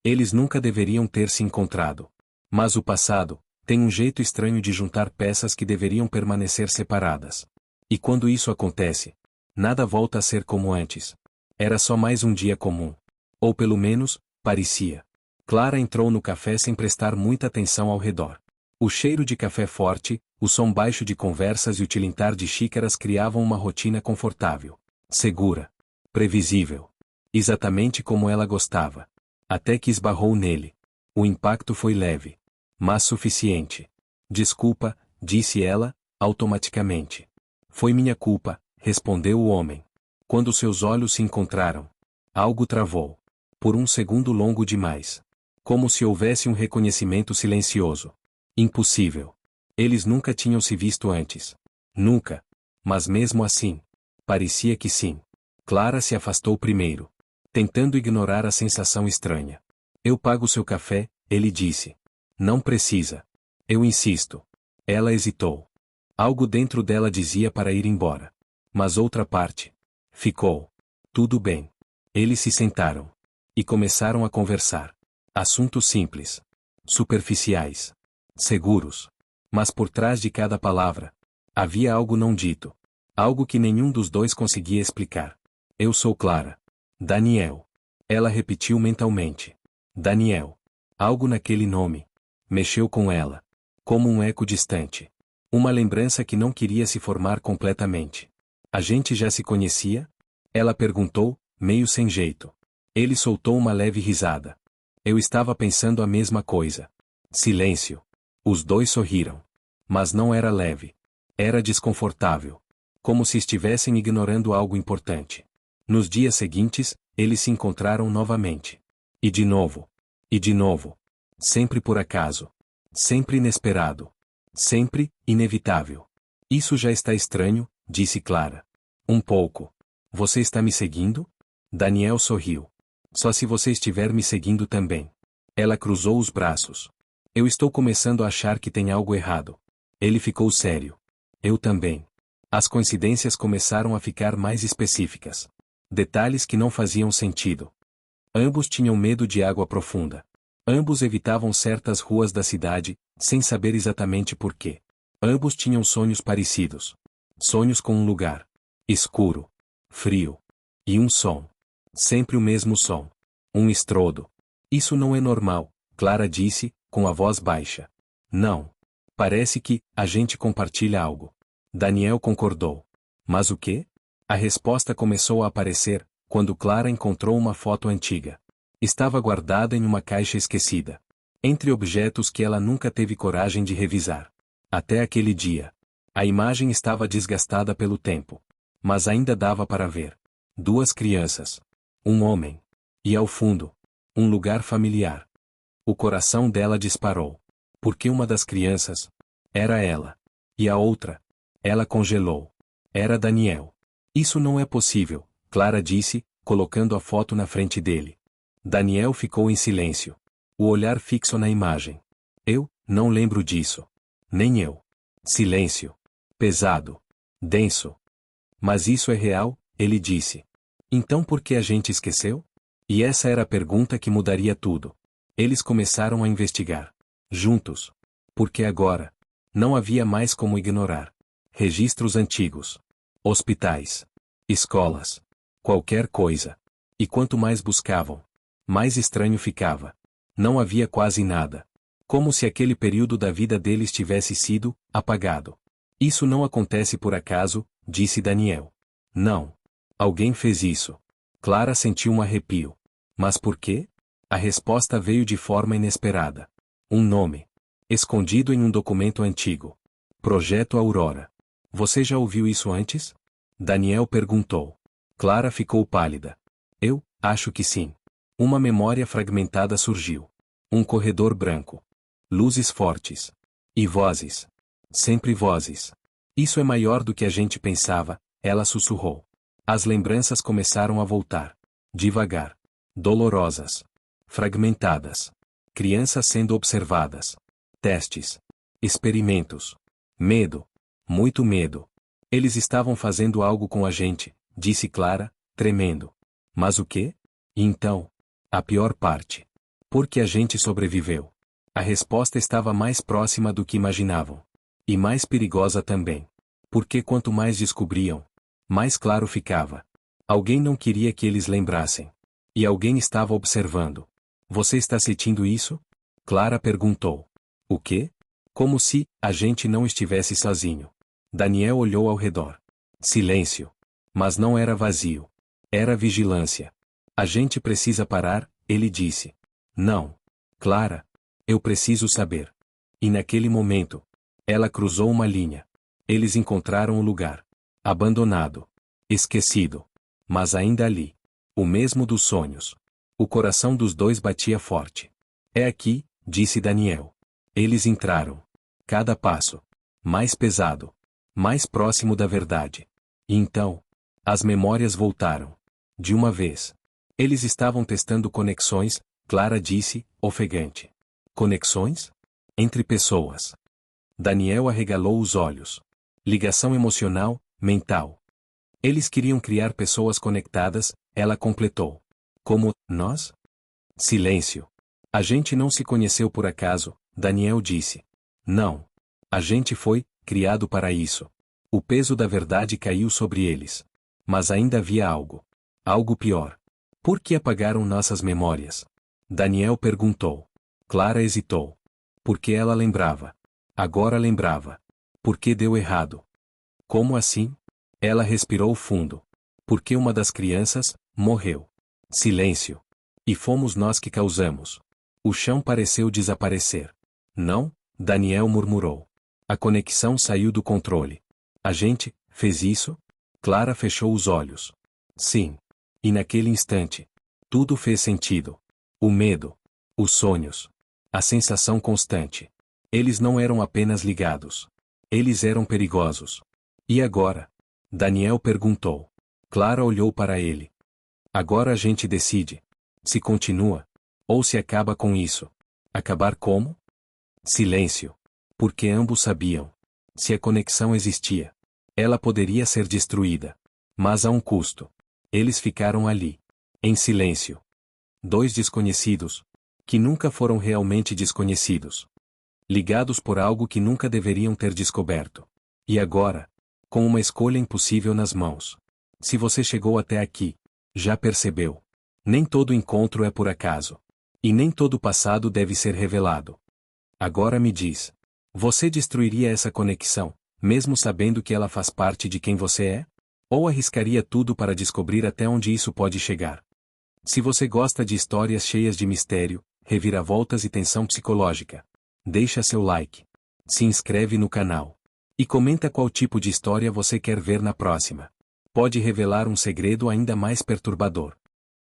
Eles nunca deveriam ter se encontrado. Mas o passado tem um jeito estranho de juntar peças que deveriam permanecer separadas. E quando isso acontece, nada volta a ser como antes. Era só mais um dia comum. Ou pelo menos, parecia. Clara entrou no café sem prestar muita atenção ao redor. O cheiro de café forte, o som baixo de conversas e o tilintar de xícaras criavam uma rotina confortável. Segura. Previsível. Exatamente como ela gostava. Até que esbarrou nele. O impacto foi leve. Mas suficiente. Desculpa, disse ela, automaticamente. Foi minha culpa, respondeu o homem. Quando seus olhos se encontraram, algo travou. Por um segundo longo demais. Como se houvesse um reconhecimento silencioso. Impossível. Eles nunca tinham se visto antes. Nunca. Mas mesmo assim, parecia que sim. Clara se afastou primeiro, tentando ignorar a sensação estranha. Eu pago seu café, ele disse. Não precisa. Eu insisto. Ela hesitou. Algo dentro dela dizia para ir embora. Mas outra parte ficou. Tudo bem. Eles se sentaram. E começaram a conversar. Assuntos simples. Superficiais. Seguros. Mas por trás de cada palavra, havia algo não dito. Algo que nenhum dos dois conseguia explicar. Eu sou Clara. Daniel. Ela repetiu mentalmente. Daniel. Algo naquele nome mexeu com ela. Como um eco distante. Uma lembrança que não queria se formar completamente. A gente já se conhecia? Ela perguntou, meio sem jeito. Ele soltou uma leve risada. Eu estava pensando a mesma coisa. Silêncio. Os dois sorriram. Mas não era leve. Era desconfortável. Como se estivessem ignorando algo importante. Nos dias seguintes, eles se encontraram novamente. E de novo. E de novo. Sempre por acaso. Sempre inesperado. Sempre inevitável. Isso já está estranho, disse Clara. Um pouco. Você está me seguindo? Daniel sorriu. Só se você estiver me seguindo também. Ela cruzou os braços. Eu estou começando a achar que tem algo errado. Ele ficou sério. Eu também. As coincidências começaram a ficar mais específicas. Detalhes que não faziam sentido. Ambos tinham medo de água profunda. Ambos evitavam certas ruas da cidade, sem saber exatamente por quê. Ambos tinham sonhos parecidos. Sonhos com um lugar escuro, frio. E um som. Sempre o mesmo som. Um estrondo. Isso não é normal, Clara disse, com a voz baixa. Não. Parece que a gente compartilha algo. Daniel concordou. Mas o quê? A resposta começou a aparecer, quando Clara encontrou uma foto antiga. Estava guardada em uma caixa esquecida. Entre objetos que ela nunca teve coragem de revisar. Até aquele dia. A imagem estava desgastada pelo tempo. Mas ainda dava para ver. Duas crianças. Um homem. E ao fundo, um lugar familiar. O coração dela disparou. Porque uma das crianças era ela. E a outra, ela congelou. Era Daniel. Isso não é possível, Clara disse, colocando a foto na frente dele. Daniel ficou em silêncio. O olhar fixo na imagem. Eu não lembro disso. Nem eu. Silêncio. Pesado. Denso. Mas isso é real, ele disse. Então por que a gente esqueceu? E essa era a pergunta que mudaria tudo. Eles começaram a investigar. Juntos. Porque agora, não havia mais como ignorar. Registros antigos. Hospitais. Escolas. Qualquer coisa. E quanto mais buscavam, mais estranho ficava. Não havia quase nada. Como se aquele período da vida deles tivesse sido apagado. Isso não acontece por acaso, disse Daniel. Não. Alguém fez isso. Clara sentiu um arrepio. Mas por quê? A resposta veio de forma inesperada. Um nome. Escondido em um documento antigo. Projeto Aurora. Você já ouviu isso antes? Daniel perguntou. Clara ficou pálida. Eu acho que sim. Uma memória fragmentada surgiu. Um corredor branco. Luzes fortes. E vozes. Sempre vozes. Isso é maior do que a gente pensava, ela sussurrou. As lembranças começaram a voltar. Devagar. Dolorosas. Fragmentadas. Crianças sendo observadas. Testes. Experimentos. Medo. Muito medo. Eles estavam fazendo algo com a gente, disse Clara, tremendo. Mas o quê? E então, a pior parte. Por que a gente sobreviveu? A resposta estava mais próxima do que imaginavam. E mais perigosa também. Porque quanto mais descobriam, mais claro ficava. Alguém não queria que eles lembrassem. E alguém estava observando. Você está sentindo isso? Clara perguntou. O quê? Como se a gente não estivesse sozinho. Daniel olhou ao redor. Silêncio. Mas não era vazio. Era vigilância. A gente precisa parar, ele disse. Não. Clara. Eu preciso saber. E naquele momento, ela cruzou uma linha. Eles encontraram o lugar. Abandonado. Esquecido. Mas ainda ali. O mesmo dos sonhos. O coração dos dois batia forte. É aqui, disse Daniel. Eles entraram. Cada passo. Mais pesado. Mais próximo da verdade. E então, as memórias voltaram. De uma vez. Eles estavam testando conexões, Clara disse, ofegante. Conexões? Entre pessoas. Daniel arregalou os olhos. Ligação emocional, mental. Eles queriam criar pessoas conectadas, ela completou. Como, nós? Silêncio. A gente não se conheceu por acaso, Daniel disse. Não. A gente foi criado para isso. O peso da verdade caiu sobre eles. Mas ainda havia algo. Algo pior. Por que apagaram nossas memórias? Daniel perguntou. Clara hesitou. Porque ela lembrava. Agora lembrava. Porque deu errado. Como assim? Ela respirou fundo. Porque uma das crianças morreu. Silêncio. E fomos nós que causamos. O chão pareceu desaparecer. Não? Daniel murmurou. A conexão saiu do controle. A gente fez isso? Clara fechou os olhos. Sim. E naquele instante, tudo fez sentido. O medo. Os sonhos. A sensação constante. Eles não eram apenas ligados. Eles eram perigosos. E agora? Daniel perguntou. Clara olhou para ele. Agora a gente decide. Se continua. Ou se acaba com isso. Acabar como? Silêncio. Porque ambos sabiam. Se a conexão existia, ela poderia ser destruída. Mas a um custo. Eles ficaram ali. Em silêncio. Dois desconhecidos. Que nunca foram realmente desconhecidos. Ligados por algo que nunca deveriam ter descoberto. E agora? Com uma escolha impossível nas mãos. Se você chegou até aqui, já percebeu. Nem todo encontro é por acaso. E nem todo passado deve ser revelado. Agora me diz. Você destruiria essa conexão, mesmo sabendo que ela faz parte de quem você é? Ou arriscaria tudo para descobrir até onde isso pode chegar? Se você gosta de histórias cheias de mistério, reviravoltas e tensão psicológica, deixa seu like. Se inscreve no canal. E comenta qual tipo de história você quer ver na próxima. Pode revelar um segredo ainda mais perturbador.